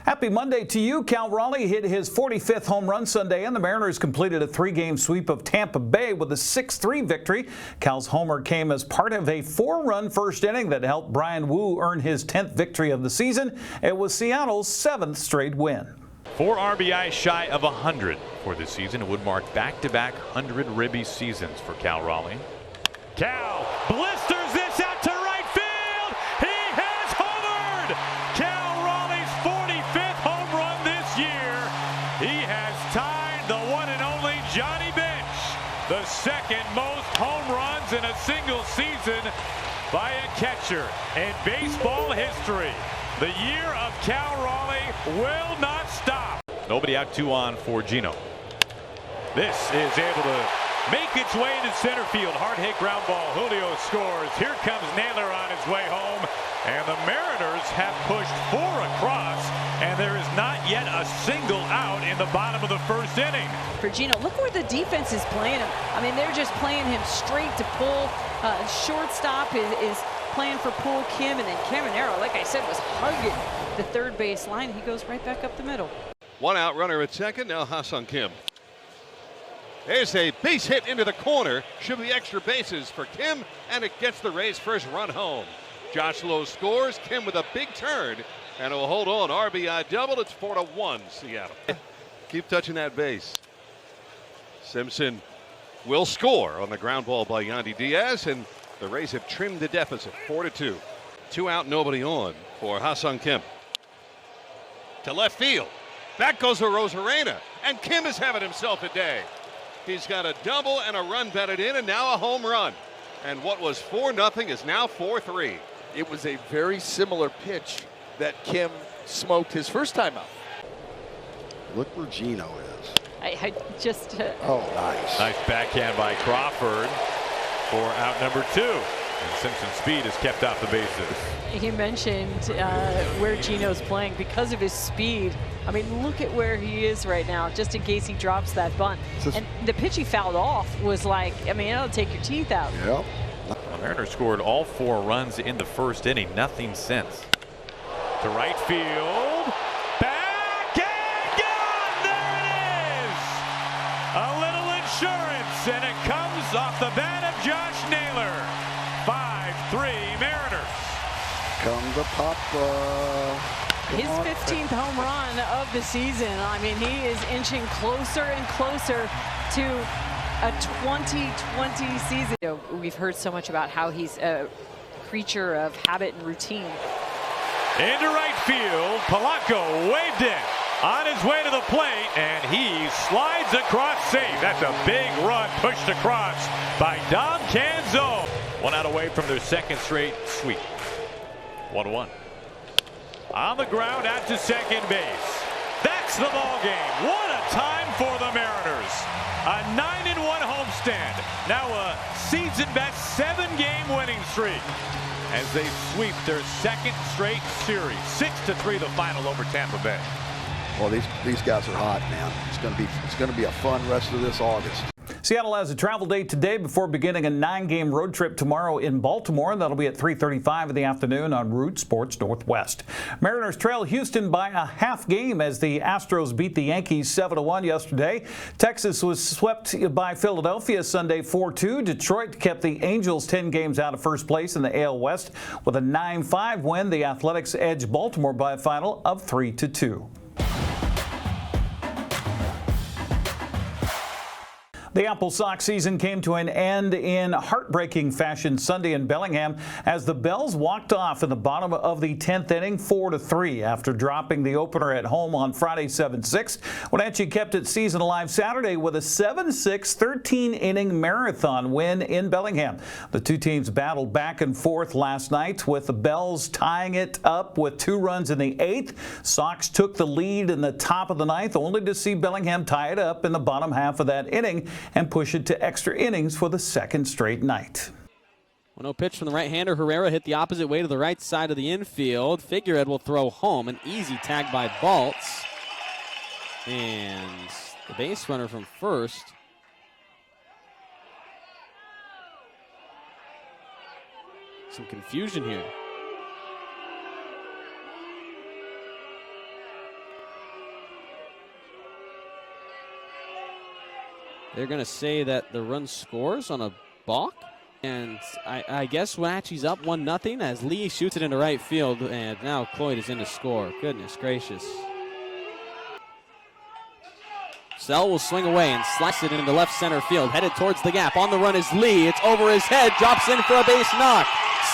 Happy Monday to you. Cal Raleigh hit his 45th home run Sunday, and the Mariners completed a 3-game sweep of Tampa Bay with a 6-3 victory. Cal's homer came as part of a 4-run first inning that helped Brian Wu earn his 10th victory of the season. It was Seattle's 7th straight win. 4 RBI shy of 100 for this season. It would mark back-to-back 100-ribby seasons for Cal Raleigh. Cal blisters this out to right field. He has homered. Cal Raleigh's 45th home run this year. He has tied the one and only Johnny Bench, the second most home runs in a single season by a catcher in baseball history. The year of Cal Raleigh will not stop. Nobody out 2 on for Gino. This is able to make its way into center field. Hard hit ground ball. Julio scores. Here comes Naylor on his way home. And the Mariners have pushed 4 across. And there is not yet a single out in the bottom of the first inning. For Gino, look where the defense is playing him. I mean, they're just playing him straight to pull. Shortstop is playing for Poole Kim, and then Caminero, like I said, was hugging the third base line. He goes right back up the middle. 1 out, runner at second. Now Ha-Seong Kim. There's a base hit into the corner. Should be extra bases for Kim, and it gets the Rays' first run home. Josh Lowe scores. Kim with a big turn, and will hold on. RBI double. It's 4-1 Seattle. Keep touching that base. Simpson will score on the ground ball by Yandy Diaz, and the Rays have trimmed the deficit 4-2. 2 out, nobody on for Ha-Seong Kim. To left field. Back goes Arozarena, and Kim is having himself a day. He's got a double and a run batted in, and now a home run. And what was 4-0 is now 4-3. It was a very similar pitch that Kim smoked his first time out. Look where Gino is. I just... Oh, nice. Nice backhand by Crawford for out number 2. And Simpson's speed has kept off the bases. He mentioned where Gino's playing because of his speed. I mean, look at where he is right now, just in case he drops that bunt. And the pitch he fouled off was like, I mean, it'll take your teeth out. Yep. The Mariners scored all 4 runs in the first inning, nothing since. To right field. Back and gone! There it is! A little insurance, and it comes off the bat of Josh Naylor. 5-3 Mariners. Come to Papa. His 15th home run of the season. I mean, he is inching closer and closer to a 2020 season. You know, we've heard so much about how he's a creature of habit and routine. Into right field, Polanco waved in on his way to the plate, and he slides across safe. That's a big run pushed across by Dom Canzo. 1 out away from their 2nd straight sweep. 1-1. On the ground out to second base. That's the ball game. What a time for the Mariners. A 9-1 homestand. Now a season-best 7-game winning streak as they sweep their 2nd straight series. 6-3 the final over Tampa Bay. Well, these guys are hot, man. It's going to be a fun rest of this August. Seattle has a travel day today before beginning a 9-game road trip tomorrow in Baltimore. That'll be at 3:35 in the afternoon on Root Sports Northwest. Mariners trail Houston by a half game as the Astros beat the Yankees 7-1 yesterday. Texas was swept by Philadelphia Sunday 4-2. Detroit kept the Angels 10 games out of first place in the AL West with a 9-5 win. The Athletics edged Baltimore by a final of 3-2. The AppleSox season came to an end in heartbreaking fashion Sunday in Bellingham as the Bells walked off in the bottom of the 10th inning 4-3 after dropping the opener at home on Friday 7-6. Wenatchee kept its season alive Saturday with a 7-6 13-inning marathon win in Bellingham. The 2 teams battled back and forth last night with the Bells tying it up with 2 runs in the 8th. Sox took the lead in the top of the 9th only to see Bellingham tie it up in the bottom half of that inning and push it to extra innings for the 2nd straight night. 1-0 pitch from the right-hander. Herrera hit the opposite way to the right side of the infield. Figueroa will throw home. An easy tag by Baltz. And the base runner from first. Some confusion here. They're going to say that the run scores on a balk. And I guess Wenatchee's up 1-0 as Lee shoots it into right field. And now Cloyd is in to score. Goodness gracious. Sell will swing away and slice it into left center field. Headed towards the gap. On the run is Lee. It's over his head. Drops in for a base knock.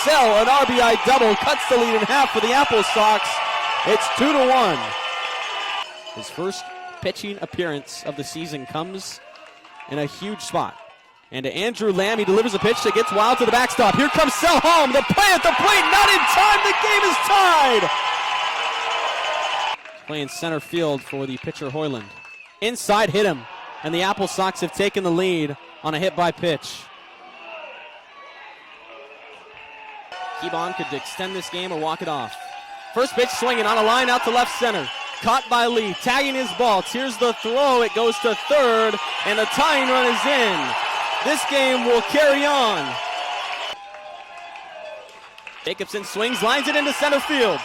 Sell, an RBI double. Cuts the lead in half for the AppleSox. It's 2-1. His first pitching appearance of the season comes in a huge spot. And to Andrew Lamb, he delivers a pitch that gets wild to the backstop. Here comes Sell home. The play at the plate, not in time. The game is tied. Playing center field for the pitcher Hoyland. Inside, hit him. And the AppleSox have taken the lead on a hit by pitch. Keybon could extend this game or walk it off. First pitch swinging on a line out to left center. Caught by Lee, tagging his ball. Here's the throw. It goes to third, and the tying run is in. This game will carry on. Jacobson swings, lines it into center field.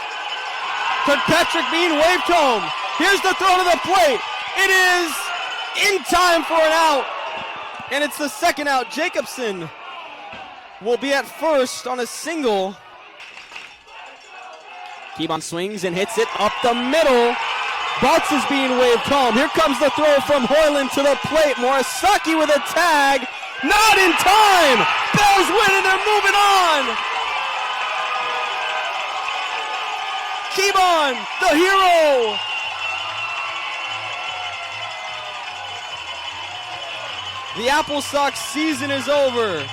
Kirkpatrick being waved home. Here's the throw to the plate. It is in time for an out, and it's the second out. Jacobson will be at first on a single. Keybon swings and hits it up the middle. Baltz is being waved home. Here comes the throw from Hoyland to the plate. Morisaki with a tag. Not in time. Bells win and they're moving on. Keybon, the hero. The AppleSox season is over.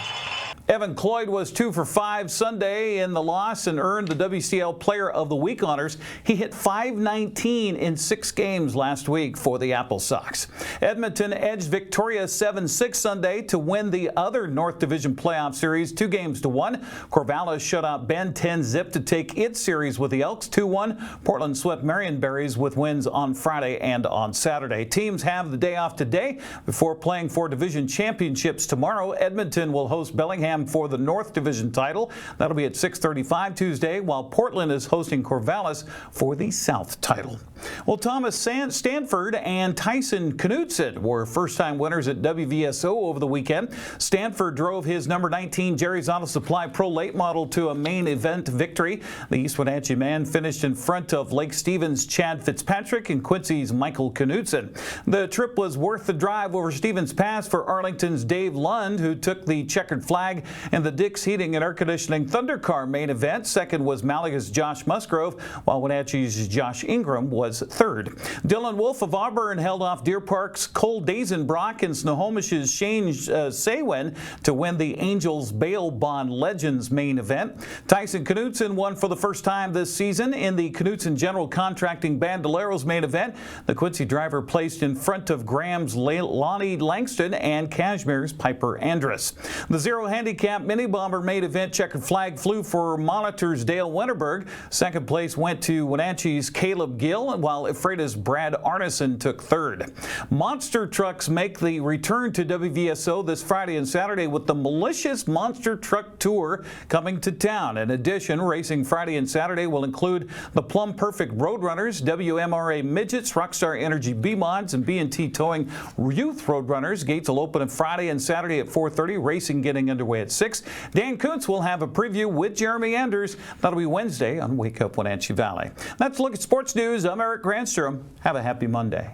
Evan Cloyd was 2 for 5 Sunday in the loss and earned the WCL Player of the Week honors. He hit .519 in 6 games last week for the AppleSox. Edmonton edged Victoria 7-6 Sunday to win the other North Division playoff series 2-1. Corvallis shut out Bend 10-zip to take its series with the Elks 2-1. Portland swept Marionberries with wins on Friday and on Saturday. Teams have the day off today before playing for division championships tomorrow. Edmonton will host Bellingham for the North Division title. That'll be at 6:35 Tuesday, while Portland is hosting Corvallis for the South title. Well, Thomas Stanford and Tyson Knudsen were first-time winners at WVSO over the weekend. Stanford drove his number 19 Jerry's Auto Supply Pro Late Model to a main event victory. The East Wenatchee man finished in front of Lake Stevens' Chad Fitzpatrick and Quincy's Michael Knudsen. The trip was worth the drive over Stevens Pass for Arlington's Dave Lund, who took the checkered flag in the Dick's Heating and Air Conditioning Thunder Car main event. Second was Malaga's Josh Musgrove, while Wenatchee's Josh Ingram was third. Dylan Wolf of Auburn held off Deer Park's Cole Dazenbrock and Snohomish's Shane Saywin to win the Angels Bail Bond Legends main event. Tyson Knudsen won for the first time this season in the Knudsen General Contracting Bandoleros main event. The Quincy driver placed in front of Graham's Lonnie Langston and Cashmere's Piper Andrus. The Zero Handicap Mini Bomber main event checkered flag flew for Monitor's Dale Winterberg. Second place went to Wenatchee's Caleb Gill, while Ephrata's Brad Arneson took third. Monster trucks make the return to WVSO this Friday and Saturday with the Malicious Monster Truck Tour coming to town. In addition, racing Friday and Saturday will include the Plum Perfect Roadrunners, WMRA Midgets, Rockstar Energy B-Mods, and B&T Towing Youth Roadrunners. Gates will open on Friday and Saturday at 4:30. Racing getting underway at 6. Dan Kuntz will have a preview with Jeremy Anders. That'll be Wednesday on Wake Up Wenatchee Valley. That's a look at sports news. I'm Eric Granstrom. Have a happy Monday.